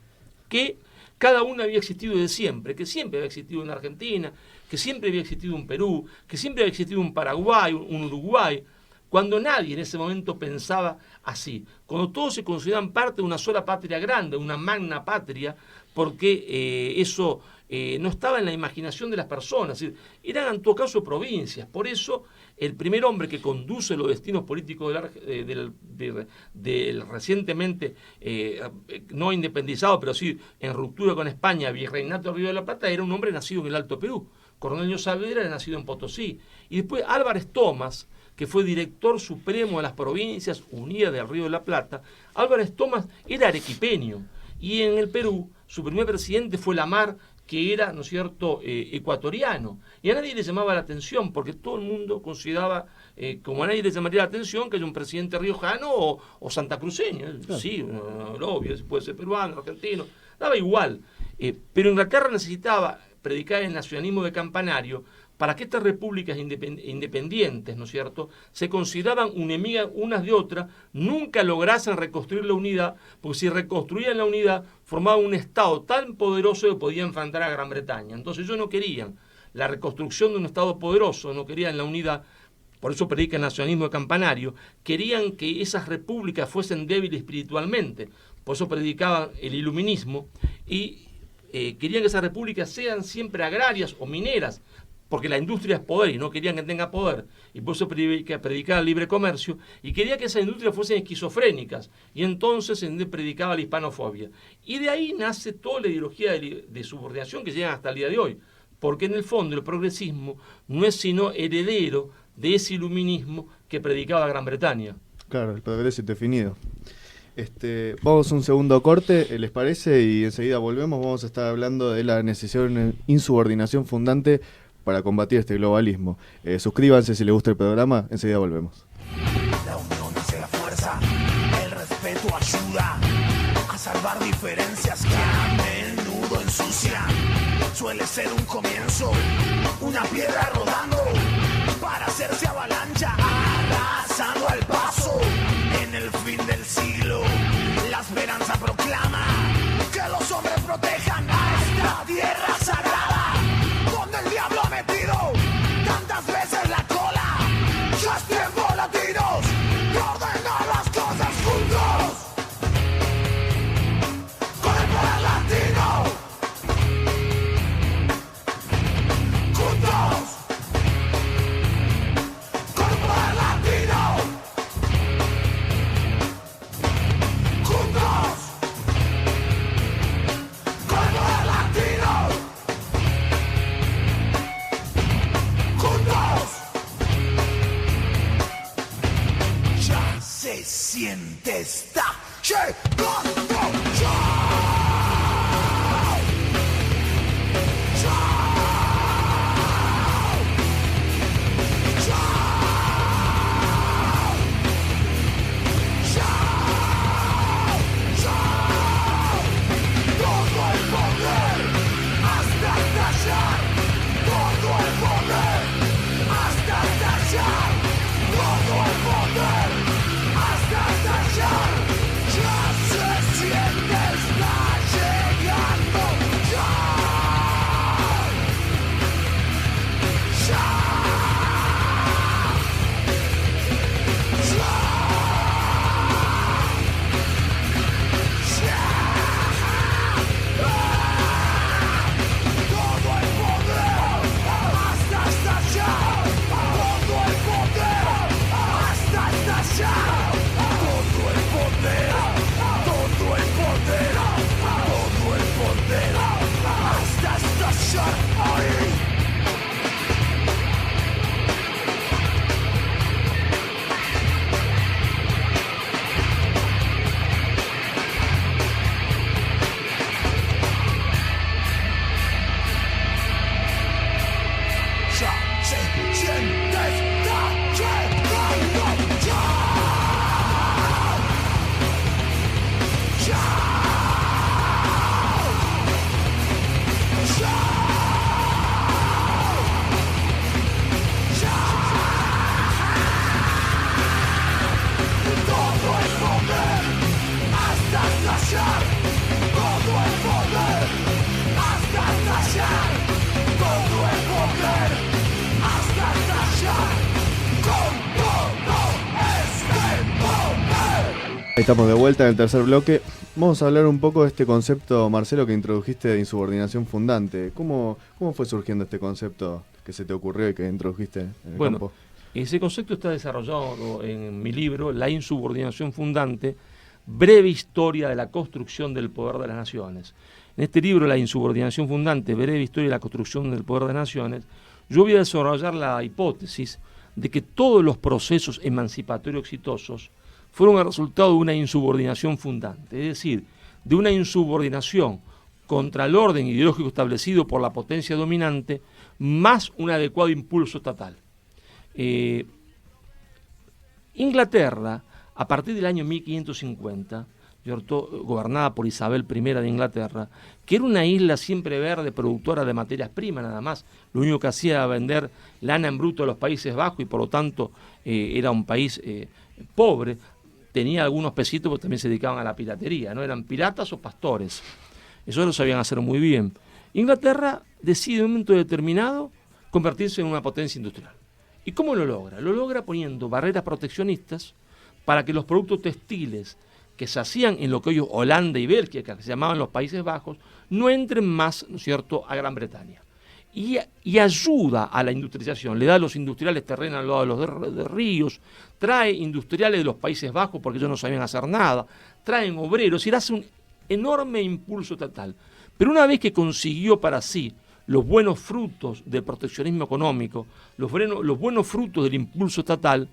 que cada una había existido desde siempre, que siempre había existido una Argentina, que siempre había existido un Perú, que siempre había existido un Paraguay, un Uruguay, cuando nadie en ese momento pensaba así, cuando todos se consideraban parte de una sola patria grande, una magna patria, porque eso no estaba en la imaginación de las personas, es decir, eran en todo caso provincias. Por eso el primer hombre que conduce los destinos políticos del recientemente no independizado, pero sí en ruptura con España, virreinato del Río de la Plata, era un hombre nacido en el Alto Perú. Cornelio Saavedra era nacido en Potosí. Y después Álvarez Thomas, que fue director supremo de las Provincias Unidas del Río de la Plata. Álvarez Thomas era arequipeño, y en el Perú su primer presidente fue Lamar, que era, ¿no es cierto?, ecuatoriano, y a nadie le llamaba la atención, porque todo el mundo consideraba, como a nadie le llamaría la atención, que haya un presidente riojano o santacruceño. Claro. Sí, lo obvio, puede ser peruano, argentino, daba igual. Pero Inglaterra necesitaba predicar el nacionalismo de campanario para que estas repúblicas independientes, ¿no es cierto?, se consideraban enemigas unas de otras, nunca lograsen reconstruir la unidad, porque si reconstruían la unidad, formaban un Estado tan poderoso que podía enfrentar a Gran Bretaña. Entonces ellos no querían la reconstrucción de un Estado poderoso, no querían la unidad, por eso predican el nacionalismo de campanario, querían que esas repúblicas fuesen débiles espiritualmente, por eso predicaban el iluminismo, y querían que esas repúblicas sean siempre agrarias o mineras, porque la industria es poder y no querían que tenga poder, y por eso predicaba el libre comercio, y quería que esas industrias fuesen esquizofrénicas, y entonces predicaba la hispanofobia. Y de ahí nace toda la ideología de subordinación que llega hasta el día de hoy, porque en el fondo el progresismo no es sino heredero de ese iluminismo que predicaba Gran Bretaña. Claro, el progreso indefinido. Vamos a un segundo corte, ¿les parece? Y enseguida volvemos, vamos a estar hablando de la necesidad de una insubordinación fundante para combatir este globalismo. Suscríbanse si les gusta el programa, enseguida volvemos. La unión hace la fuerza, el respeto ayuda a salvar diferencias que a menudo ensucian. Suele ser un comienzo, una piedra rodando para hacerse avalancha, arrasando al paso. En el fin del siglo, la esperanza proclama que los hombres protejan a esta tierra sagrada, donde el diablo ha metido tantas veces la cola. Ya es tiempo, latinos, de ordenar las cosas juntos, con el poder latino, juntos, con el poder latino, juntos, con el poder latino, juntos. Ya se siente, está llegando ya. Ahí estamos de vuelta en el tercer bloque. Vamos a hablar un poco de este concepto, Marcelo, que introdujiste de insubordinación fundante. ¿Cómo fue surgiendo este concepto que se te ocurrió y que introdujiste en el campo? Ese concepto está desarrollado en mi libro, La insubordinación fundante, breve historia de la construcción del poder de las naciones. En este libro, La insubordinación fundante, breve historia de la construcción del poder de las naciones, yo voy a desarrollar la hipótesis de que todos los procesos emancipatorios exitosos fueron el resultado de una insubordinación fundante, es decir, de una insubordinación contra el orden ideológico establecido por la potencia dominante, más un adecuado impulso estatal. Inglaterra, a partir del año 1550, gobernada por Isabel I de Inglaterra, que era una isla siempre verde, productora de materias primas nada más, lo único que hacía era vender lana en bruto a los Países Bajos y por lo tanto era un país pobre. Tenía algunos pesitos, pero también se dedicaban a la piratería, ¿no? Eran piratas o pastores. Eso lo sabían hacer muy bien. Inglaterra decide en un momento determinado convertirse en una potencia industrial. ¿Y cómo lo logra? Lo logra poniendo barreras proteccionistas para que los productos textiles que se hacían en lo que hoy es Holanda y Bélgica, que se llamaban los Países Bajos, no entren más, ¿no es cierto?, a Gran Bretaña. Y ayuda a la industrialización, le da a los industriales terrenos al lado de los ríos, trae industriales de los Países Bajos porque ellos no sabían hacer nada, traen obreros y le hace un enorme impulso estatal. Pero una vez que consiguió para sí los buenos frutos del proteccionismo económico, los buenos frutos del impulso estatal,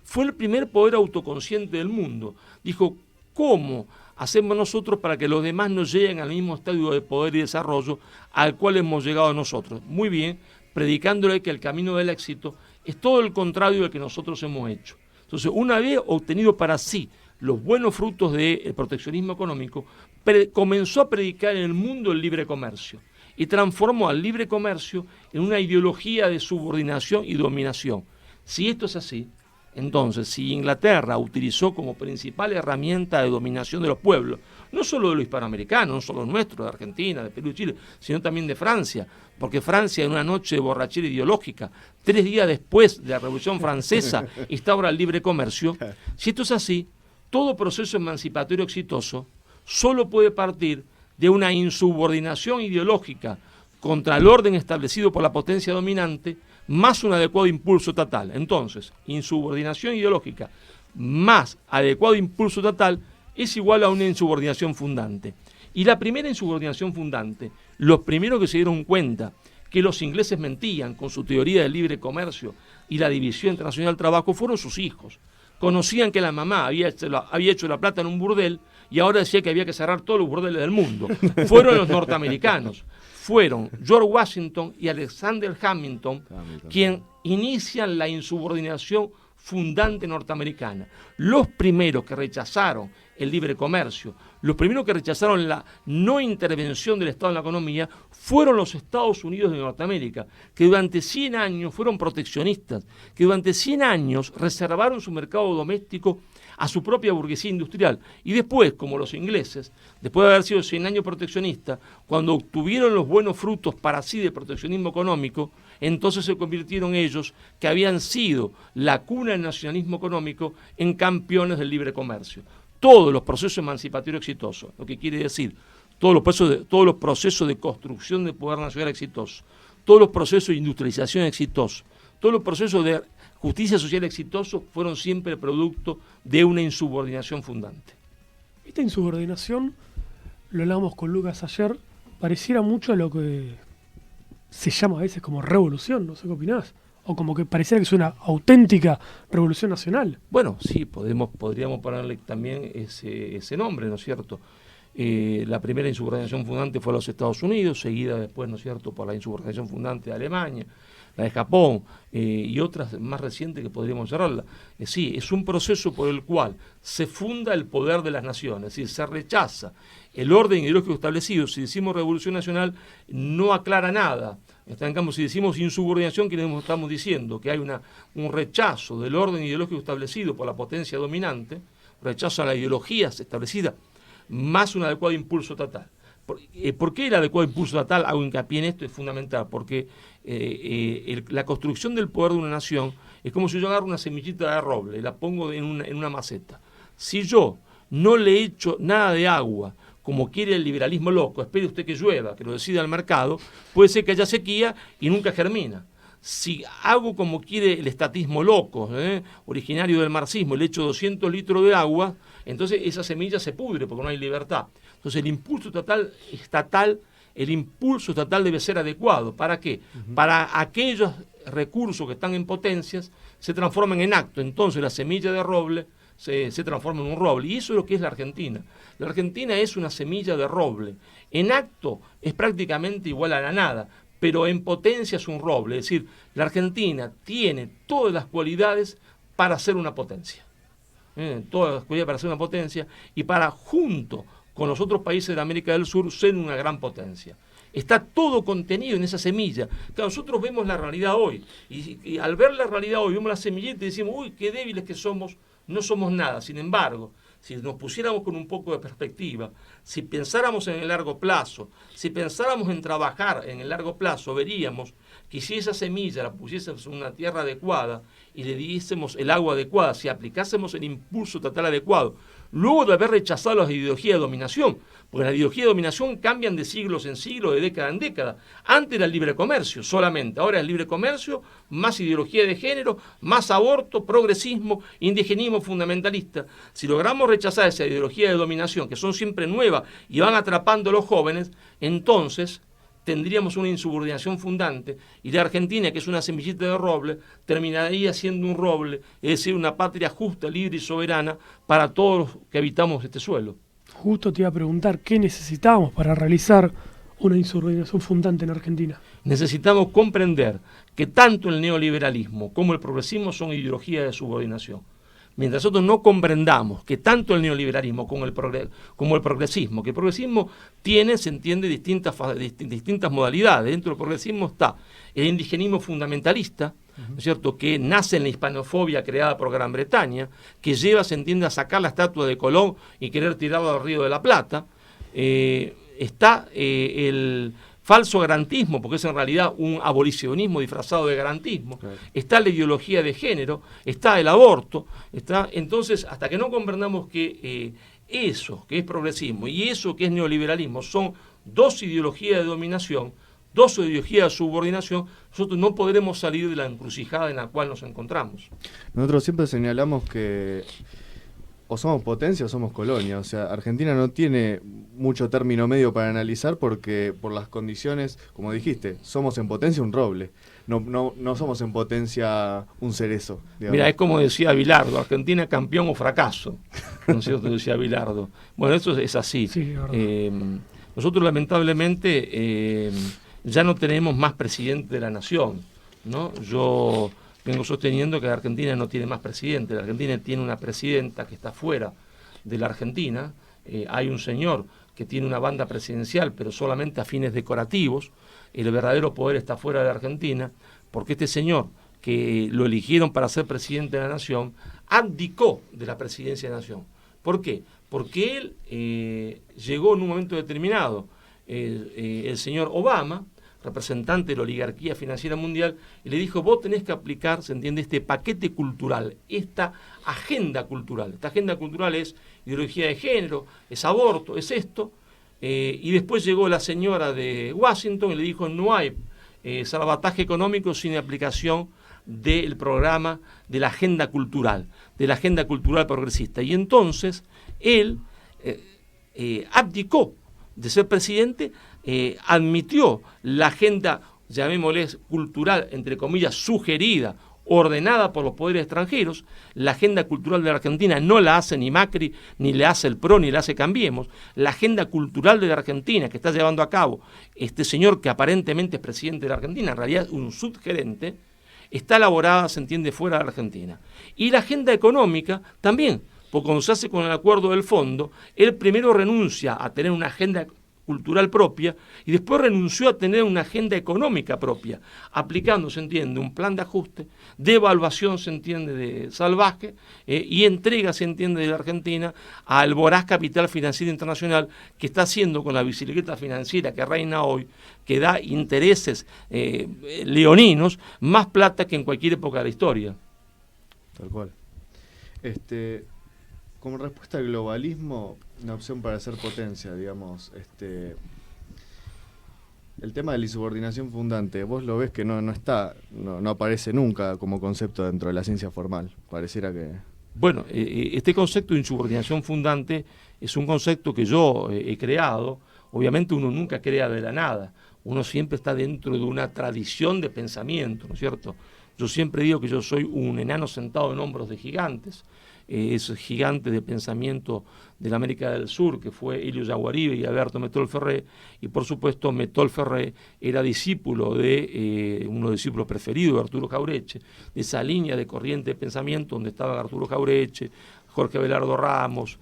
fue el primer poder autoconsciente del mundo. Dijo, ¿cómo hacemos nosotros para que los demás no lleguen al mismo estadio de poder y desarrollo al cual hemos llegado nosotros? Muy bien, predicándole que el camino del éxito es todo el contrario del que nosotros hemos hecho. Entonces, una vez obtenido para sí los buenos frutos del proteccionismo económico, comenzó a predicar en el mundo el libre comercio y transformó al libre comercio en una ideología de subordinación y dominación. Si esto es así, entonces, si Inglaterra utilizó como principal herramienta de dominación de los pueblos, no solo de los hispanoamericanos, no solo nuestros, de Argentina, de Perú y Chile, sino también de Francia, porque Francia en una noche de borrachera ideológica, 3 días después de la Revolución Francesa, instaura el libre comercio. Si esto es así, todo proceso emancipatorio exitoso solo puede partir de una insubordinación ideológica contra el orden establecido por la potencia dominante, más un adecuado impulso estatal. Entonces, insubordinación ideológica más adecuado impulso estatal es igual a una insubordinación fundante. Y la primera insubordinación fundante, los primeros que se dieron cuenta que los ingleses mentían con su teoría del libre comercio y la división internacional del trabajo fueron sus hijos. Conocían que la mamá había hecho la plata en un burdel y ahora decía que había que cerrar todos los burdeles del mundo. Fueron los norteamericanos. Fueron George Washington y Alexander Hamilton quien inician la insubordinación fundante norteamericana. Los primeros que rechazaron el libre comercio, los primeros que rechazaron la no intervención del Estado en la economía fueron los Estados Unidos de Norteamérica, que durante 100 años fueron proteccionistas, que durante 100 años reservaron su mercado doméstico a su propia burguesía industrial. Y después, como los ingleses, después de haber sido 100 años proteccionistas, cuando obtuvieron los buenos frutos para sí del proteccionismo económico, entonces se convirtieron ellos, que habían sido la cuna del nacionalismo económico, en campeones del libre comercio. Todos los procesos emancipatorios exitosos, lo que quiere decir, todos los procesos de construcción de poder nacional exitosos, todos los procesos de industrialización exitosos, todos los procesos de justicia social exitosos fueron siempre producto de una insubordinación fundante. Esta insubordinación, lo hablábamos con Lucas ayer, pareciera mucho a lo que se llama a veces como revolución, no sé qué opinás, o como que pareciera que es una auténtica revolución nacional. Bueno, sí, podríamos ponerle también ese nombre, ¿no es cierto? La primera insubordinación fundante fue a los Estados Unidos, seguida después, ¿no es cierto?, por la insubordinación fundante de Alemania, la de Japón y otras más recientes que podríamos cerrarla. Sí, es un proceso por el cual se funda el poder de las naciones, es decir, se rechaza el orden ideológico establecido. Si decimos revolución nacional, no aclara nada. En cambio, si decimos insubordinación, ¿qué estamos diciendo? Que hay un rechazo del orden ideológico establecido por la potencia dominante, rechazo a las ideologías establecidas, más un adecuado impulso estatal. ¿Por qué el adecuado impulso estatal? Hago hincapié en esto, es fundamental, porque la construcción del poder de una nación es como si yo agarro una semillita de roble y la pongo en una maceta. Si yo no le echo nada de agua, como quiere el liberalismo loco, espere usted que llueva, que lo decida el mercado, puede ser que haya sequía y nunca germina. Si hago como quiere el estatismo loco, originario del marxismo, le echo 200 litros de agua, entonces esa semilla se pudre porque no hay libertad. Entonces el impulso estatal debe ser adecuado. ¿Para qué? Para aquellos recursos que están en potencias se transforman en acto. Entonces la semilla de roble se transforma en un roble. Y eso es lo que es la Argentina. La Argentina es una semilla de roble. En acto es prácticamente igual a la nada, pero en potencia es un roble. Es decir, la Argentina tiene todas las cualidades para ser una potencia. Todas las cualidades para ser una potencia y para, junto con los otros países de América del Sur, ser una gran potencia. Está todo contenido en esa semilla. Claro, nosotros vemos la realidad hoy y al ver la realidad hoy vemos la semillita y decimos, uy, qué débiles que somos, no somos nada. Sin embargo, si nos pusiéramos con un poco de perspectiva, si pensáramos en el largo plazo, si pensáramos en trabajar en el largo plazo, veríamos que si esa semilla la pusiésemos en una tierra adecuada y le diésemos el agua adecuada, si aplicásemos el impulso estatal adecuado, luego de haber rechazado las ideologías de dominación, porque las ideologías de dominación cambian de siglos en siglos, de década en década. Antes era el libre comercio solamente, ahora es el libre comercio, más ideología de género, más aborto, progresismo, indigenismo fundamentalista. Si logramos rechazar esa ideología de dominación, que son siempre nuevas y van atrapando a los jóvenes, entonces tendríamos una insubordinación fundante y la Argentina, que es una semillita de roble, terminaría siendo un roble, es decir, una patria justa, libre y soberana para todos los que habitamos este suelo. Justo te iba a preguntar, ¿qué necesitamos para realizar una insubordinación fundante en Argentina? Necesitamos comprender que tanto el neoliberalismo como el progresismo son ideologías de subordinación. Mientras nosotros no comprendamos que tanto el neoliberalismo como el progresismo, que el progresismo tiene, se entiende, distintas modalidades. Dentro del progresismo está el indigenismo fundamentalista, ¿no es cierto?, que nace en la hispanofobia creada por Gran Bretaña, que lleva, se entiende, a sacar la estatua de Colón y querer tirarla al Río de la Plata. Está el falso garantismo, porque es en realidad un abolicionismo disfrazado de garantismo, claro. Está la ideología de género, está el aborto, entonces hasta que no comprendamos que eso que es progresismo y eso que es neoliberalismo son dos ideologías de dominación, dos ideologías de subordinación, nosotros no podremos salir de la encrucijada en la cual nos encontramos. Nosotros siempre señalamos que o somos potencia o somos colonia. O sea, Argentina no tiene mucho término medio para analizar porque por las condiciones, como dijiste, somos en potencia un roble. No somos en potencia un cerezo. Digamos. Mira, es como decía Bilardo, Argentina campeón o fracaso. ¿No es cierto? Decía Bilardo. Bueno, eso es así. Sí, nosotros lamentablemente ya no tenemos más presidente de la nación, ¿no? Yo vengo sosteniendo que la Argentina no tiene más presidente. La Argentina tiene una presidenta que está fuera de la Argentina. Hay un señor que tiene una banda presidencial, pero solamente a fines decorativos. El verdadero poder está fuera de la Argentina, porque este señor, que lo eligieron para ser presidente de la nación, abdicó de la presidencia de la nación. ¿Por qué? Porque él llegó en un momento determinado, el señor Obama, representante de la oligarquía financiera mundial, y le dijo, vos tenés que aplicar, se entiende, este paquete cultural, esta agenda cultural. Esta agenda cultural es ideología de género, es aborto, es esto. Y después llegó la señora de Washington y le dijo, no hay salvataje económico sin aplicación del programa de la agenda cultural progresista. Y entonces él abdicó de ser presidente, admitió la agenda, llamémosle cultural, entre comillas, sugerida, ordenada por los poderes extranjeros. La agenda cultural de la Argentina no la hace ni Macri, ni le hace el PRO, ni la hace Cambiemos. La agenda cultural de la Argentina que está llevando a cabo este señor que aparentemente es presidente de la Argentina, en realidad es un subgerente, está elaborada, se entiende, fuera de la Argentina. Y la agenda económica también, porque cuando se hace con el acuerdo del fondo, él primero renuncia a tener una agenda cultural propia y después renunció a tener una agenda económica propia, aplicando, se entiende, un plan de ajuste, de evaluación, se entiende, de salvaje, y entrega, se entiende, de la Argentina al voraz capital financiero internacional que está haciendo con la bicicleta financiera que reina hoy, que da intereses leoninos, más plata que en cualquier época de la historia. Tal cual. como respuesta al globalismo, una opción para ser potencia, digamos, el tema de la insubordinación fundante, vos lo ves que no aparece nunca como concepto dentro de la ciencia formal, pareciera que... Bueno, este concepto de insubordinación fundante es un concepto que yo he creado. Obviamente uno nunca crea de la nada, uno siempre está dentro de una tradición de pensamiento, ¿no es cierto? Yo siempre digo que yo soy un enano sentado en hombros de gigantes, esos gigantes de pensamiento de la América del Sur, que fue Elio Yaguaribe y Alberto Metol Ferré, y por supuesto Metol Ferré era discípulo de uno de los discípulos preferidos de Arturo Jauretche, de esa línea de corriente de pensamiento donde estaba Arturo Jauretche, Jorge Abelardo Ramos,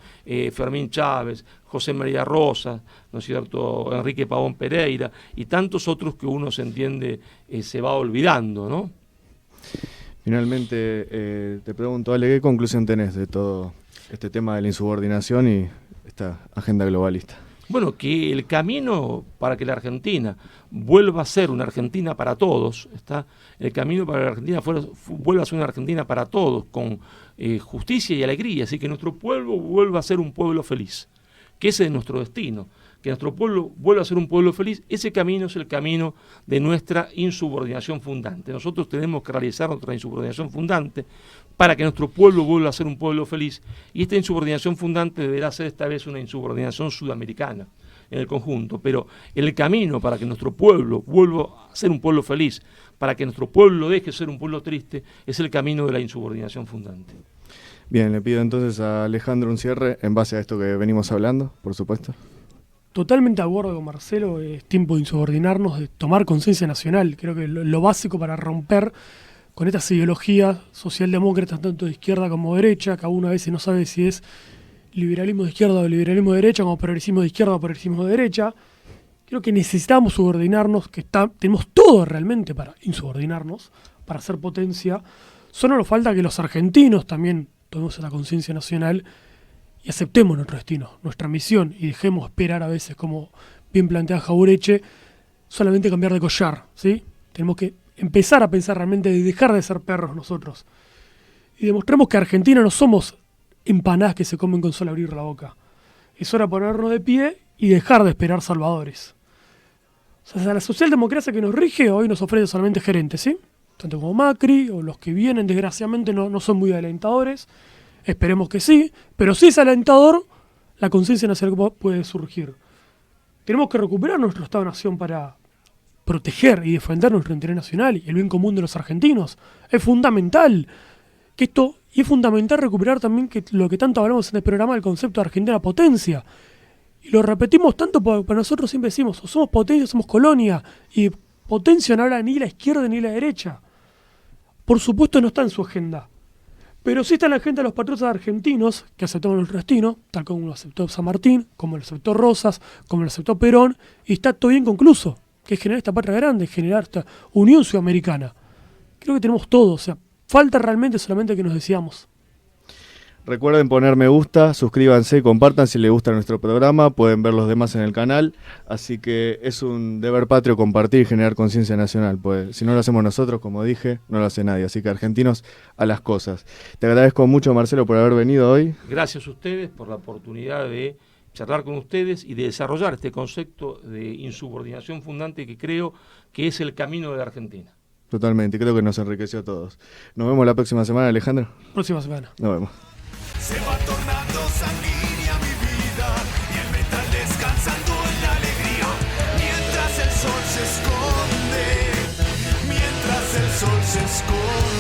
Fermín Chávez, José María Rosa, ¿no es cierto?, Enrique Pavón Pereira, y tantos otros que uno se entiende se va olvidando, ¿no? Finalmente, te pregunto, Ale, ¿qué conclusión tenés de todo este tema de la insubordinación y esta agenda globalista? Bueno, que el camino para que la Argentina vuelva a ser una Argentina para todos, el camino para la Argentina vuelva a ser una Argentina para todos, con justicia y alegría, así que nuestro pueblo vuelva a ser un pueblo feliz, que ese es nuestro destino, que nuestro pueblo vuelva a ser un pueblo feliz. Ese camino es el camino de nuestra insubordinación fundante. Nosotros tenemos que realizar nuestra insubordinación fundante para que nuestro pueblo vuelva a ser un pueblo feliz, y esta insubordinación fundante deberá ser esta vez una insubordinación sudamericana en el conjunto, pero el camino para que nuestro pueblo vuelva a ser un pueblo feliz, para que nuestro pueblo deje de ser un pueblo triste, es el camino de la insubordinación fundante. Bien, le pido entonces a Alejandro un cierre en base a esto que venimos hablando, por supuesto. Totalmente de acuerdo con Marcelo, es tiempo de insubordinarnos, de tomar conciencia nacional. Creo que lo básico para romper con estas ideologías socialdemócratas, tanto de izquierda como de derecha, que uno a veces no sabe si es liberalismo de izquierda o liberalismo de derecha, como progresismo de izquierda o progresismo de derecha. Creo que necesitamos subordinarnos, tenemos todo realmente para insubordinarnos, para hacer potencia. Solo nos falta que los argentinos también tomemos esa conciencia nacional y aceptemos nuestro destino, nuestra misión, y dejemos esperar a veces, como bien plantea Jauretche, solamente cambiar de collar, ¿sí? Tenemos que empezar a pensar realmente de dejar de ser perros nosotros. Y demostremos que Argentina no somos empanadas que se comen con solo abrir la boca. Es hora de ponernos de pie y dejar de esperar salvadores. O sea, la socialdemocracia que nos rige hoy nos ofrece solamente gerentes, ¿sí? Tanto como Macri, o los que vienen, desgraciadamente, no son muy alentadores. Esperemos que sí, pero si es alentador, la conciencia nacional puede surgir. Tenemos que recuperar nuestro Estado-Nación para proteger y defender nuestro interés nacional y el bien común de los argentinos. Es fundamental y es fundamental recuperar también lo que tanto hablamos en el programa, el concepto de Argentina potencia. Y lo repetimos tanto porque nosotros siempre decimos, o somos potencia o somos colonia, y potencia no habla ni la izquierda ni la derecha. Por supuesto no está en su agenda. Pero sí está en la agenda de los patriotas argentinos que aceptamos nuestro destino, tal como lo aceptó San Martín, como lo aceptó Rosas, como lo aceptó Perón, y está todo bien concluso, que es generar esta patria grande, generar esta unión sudamericana. Creo que tenemos todo, o sea, falta realmente solamente que nos decidamos. Recuerden poner me gusta, suscríbanse y compartan si les gusta nuestro programa, pueden ver los demás en el canal, así que es un deber patrio compartir y generar conciencia nacional, pues si no lo hacemos nosotros, como dije, no lo hace nadie, así que argentinos a las cosas. Te agradezco mucho, Marcelo, por haber venido hoy. Gracias a ustedes por la oportunidad de charlar con ustedes y de desarrollar este concepto de insubordinación fundante que creo que es el camino de la Argentina. Totalmente, creo que nos enriqueció a todos. Nos vemos la próxima semana, Alejandro. Próxima semana. Nos vemos. Se va tornando sanguínea mi vida y el metal descansando en la alegría. Mientras el sol se esconde, mientras el sol se esconde.